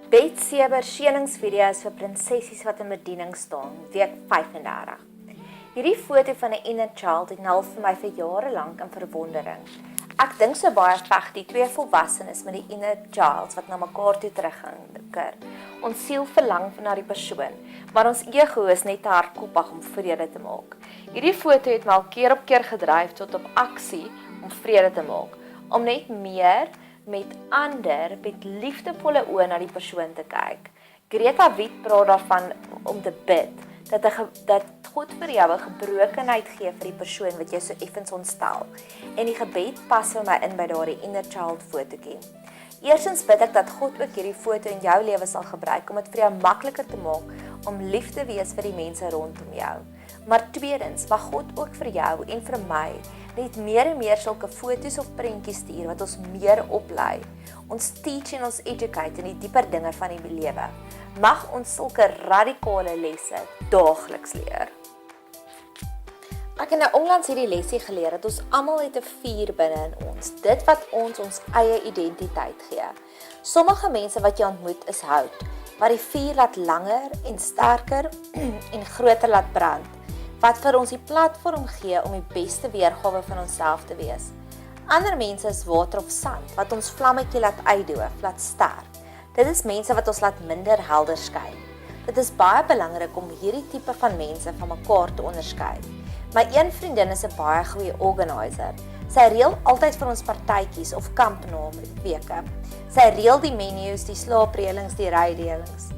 Bet Seber sjeningsvideo's vir prinsessies wat in bediening staan, week 35. Hierdie foto van 'n inner child het nou vir my vir jare lank in verwondering. Ek dink so baie veg die twee volwassenes met die inner child wat na mekaar toe terughinker. Ons siel verlang na die persoon, maar ons ego is net te hardkoppig om vrede te maak. Hierdie foto het my al keer op keer gedryf tot op aksie om vrede te maak, om net meer met ander met liefdevolle oë na die persoon te kyk. Greta Wit praat daarvan om te bid, dat God vir jou 'n gebrokenheid gee vir die persoon wat jy so effens ontstel. En die gebed pas vir my in by daardie inner child fotootjie. Eerstens bid ek dat God ook hierdie foto in jou lewe sal gebruik om dit vir jou makliker te maak om lief te wees vir die mense rondom jou. Maar tweedens, mag God ook vir jou en vir my net meer en meer sulke foto's of prentjies stuur wat ons meer oplei. Ons teach en ons educate in die dieper dinge van die lewe. Mag ons sulke radikale lesse daagliks leer. Ek het nou onlangs hierdie lesie geleer dat ons almal het 'n vuur binne in ons, dit wat ons eie identiteit gee. Sommige mense wat jy ontmoet is hout, wat die vuur laat langer en sterker en groter laat brand, wat vir ons die platform gee om die beste weergawe van onsself te wees. Ander mense is water of sand, wat ons vlammetjie laat uitdoof, laat sterk. Dit is mense wat ons laat minder helder skyn. Dit is baie belangrik om hierdie tipe van mense van mekaar te onderskei. My een vriendin is 'n baie goeie organizer. Sy reël altyd vir ons partytjies of kampnaweke. Sy reël die menus, die slaapreëlings, die rydelings.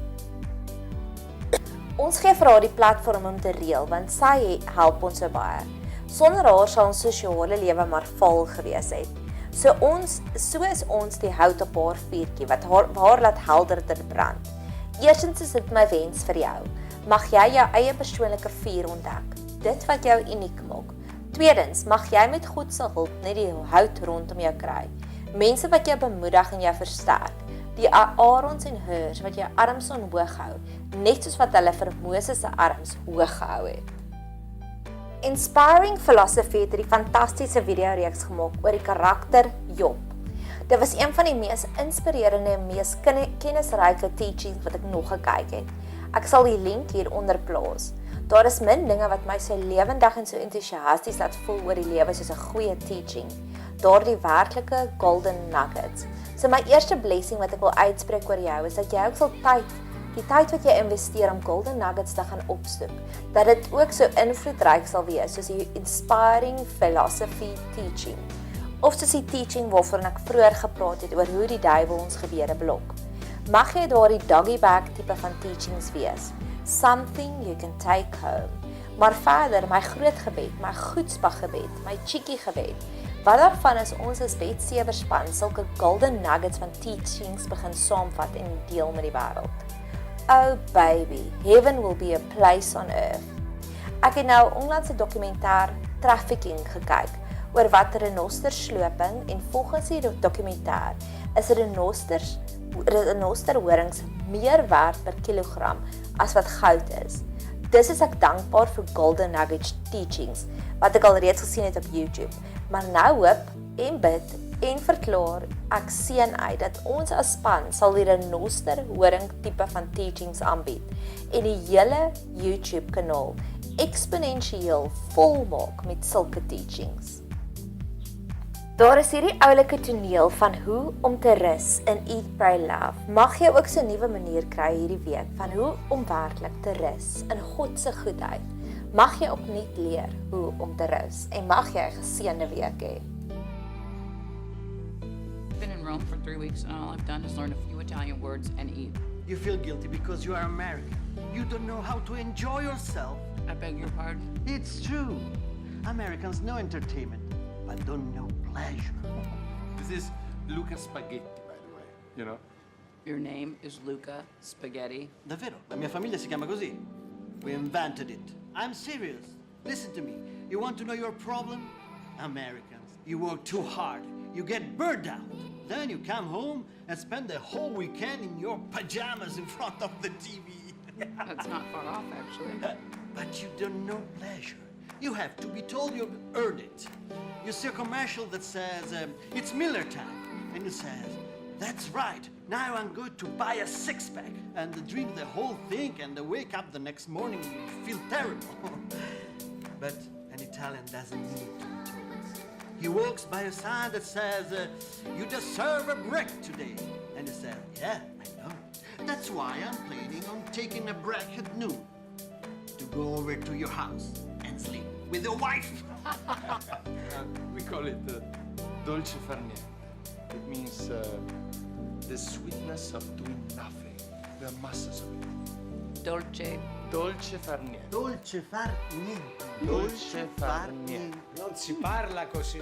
Ons gee vir haar die platform om te reël, want sy help ons so baie. Sonder haar sal ons sosiale lewe maar vaal gewees het. So is ons die hout op haar vuurtjie wat haar laat helderder brand. Eerstens is dit my wens vir jou. Mag jy jou eie persoonlike vuur ontdek, dit wat jou uniek maak. Tweedens, mag jy met God se hulp net die hout rondom jou kry. Mense wat jou bemoedig en jou versterk. Die Aarons en Hurs wat jou arms omhoog hou, net soos wat hulle vir Moses se arms hoog gehou het. Inspiring Philosophy het die fantastiese videoreeks gemaak oor die karakter Job. Dit was een van die mees inspirerende en mees kennisryke teachings wat ek nog gekyk het. Ek sal die link hieronder plaas. Daar is min dinge wat my so lewendig en so entoesiasties laat voel oor die lewe soos 'n goeie teaching. Daardie werklike golden nuggets. So my eerste blessing wat ek wil uitspreek oor jou is dat jy ook sal die tyd wat jy investeer om golden nuggets te gaan opsoek, dat dit ook so invloedryk sal wees soos die Inspiring Philosophy teaching. Of soos die teaching waarvan ek vroeër gepraat het oor hoe die duiwel ons gebede blok. Mag jy daardie doggy bag tipe van teachings wees. Something you can take home. Maar verder, my groot gebed, my goedspag gebed, my cheeky gebed. Wat daarvan is ons as Bet Seber span sulke golden nuggets van teachings begin saamvat en deel met die wêreld. Oh baby, heaven will be a place on earth. Ek het nou onlangs 'n dokumentêr Trafficking gekyk oor wat renostersloping en volgens die dokumentêr is renosterhorings meer werd per kilogram as wat goud is. Dis is ek dankbaar vir golden nugget teachings wat ek al reeds gesien het op YouTube. Maar nou hoop en bid en verklaar ek seën uit dat ons as span sal die renosterhoring tipe van teachings aanbied en die hele YouTube kanaal eksponensieel vol maak met sulke teachings. Daar is hierdie oulike toneel van hoe om te rus in Eat, Pray, Love. Mag jy ook so 'n nuwe manier kry hierdie week van hoe om werklik te rus in God se goedheid. Mag jy opnuut leer hoe om te rus en mag jy 'n geseënde week hê. I've been in Rome for 3 weeks and all I've done is learn a few Italian words and eat. You feel guilty because you are American. You don't know how to enjoy yourself. I beg your pardon? It's true. Americans know entertainment, but don't know pleasure. This is Luca Spaghetti, by the way, you know? Your name is Luca Spaghetti. Davvero, la mia famiglia si chiama così. We invented it. I'm serious. Listen to me. You want to know your problem? Americans, you work too hard. You get burned out. Then you come home and spend the whole weekend in your pajamas in front of the TV. That's not far off, actually. But you don't know pleasure. You have to be told you've earned it. You see a commercial that says, it's Miller time. And it says, That's right. Now I'm going to buy a six-pack and drink the whole thing and wake up the next morning and feel terrible. But an Italian doesn't need to be told. He walks by a sign that says, you deserve a break today. And he says, yeah, I know. That's why I'm planning on taking a break at noon to go over to your house and sleep with your wife. We call it dolce far niente. It means the sweetness of doing nothing. There are masses of it. Dolce. Dolce far niente. Dolce far niente. Dolce far niente. Non si parla così.